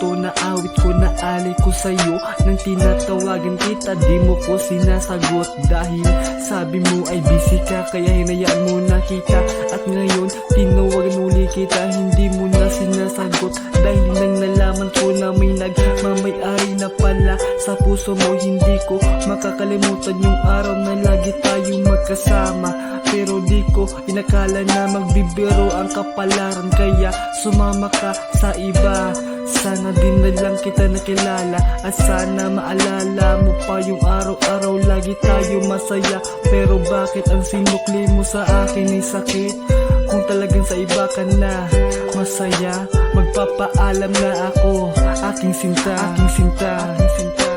to na awit ko na alay ko sa'yo. Nang tinatawagan kita di mo ko sinasagot, dahil sabi mo ay busy ka, kaya hinayaan mo na kita. At ngayon tinawagan uli kita, hindi mo na sinasagot, dahil nang nalaman ko na may nagmamay-ari na pala sa puso mo. Hindi ko makakalimutan yung araw na lagi tayong magkasama, pero di ko inakala na magbibiro ang kapalaran, kaya sumama ka sa iba. Sana din na lang kita nakilala, at sana maalala mo pa yung araw-araw lagi tayo masaya. Pero bakit ang sinukli mo sa akin ay sakit? Kung talagang sa iba ka na masaya, magpapaalam na ako, aking sinta, aking sinta, aking sinta.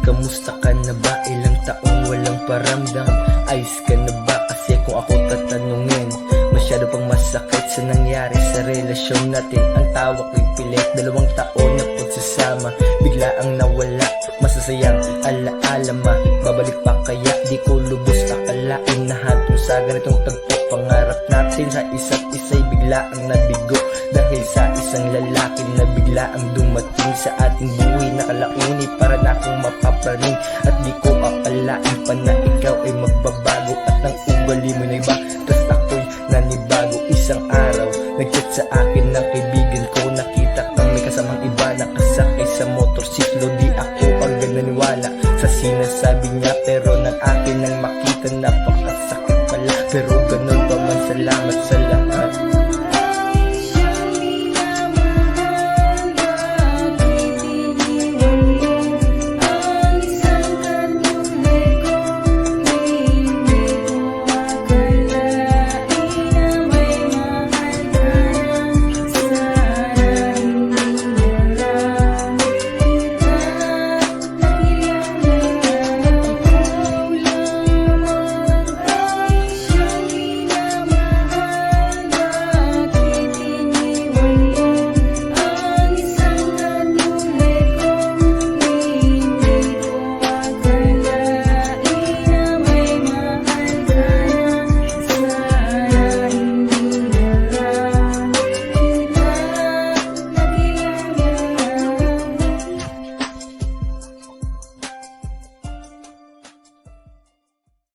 Kamusta ka na ba? Ilang taong walang paramdam? Ayos ka na ba? Kasi kung ako tatanungin, masyado pang masakit sa nangyari sa relasyon natin. Ang tawa ko'y pilit, 2 taon na pagsasama, bigla ang nawala. Masasayang alaala, babalik pa kaya? Di ko lubos akalain na hantong sa ganitong tagpo. Pangarap natin sa isa't isa'y bigla ang nabigo, dahil sa isang lalaki na bigla ang dumating sa ating buhay. Nakalauni para na akong mapapraning, at di ko akalain pa na ikaw ay magbabago, at ang ugali mo na iba, tas ako'y nanibago. Isang araw nag-chat sa akin ng kaibigan ko, nakita kang may kasamang iba nakasakay sa motorsiklo. Di ako agad naniwala sa sinasabi niya, pero nang akin nang makita napakasakit pala. Pero ganun pa man, salamat sa lahat.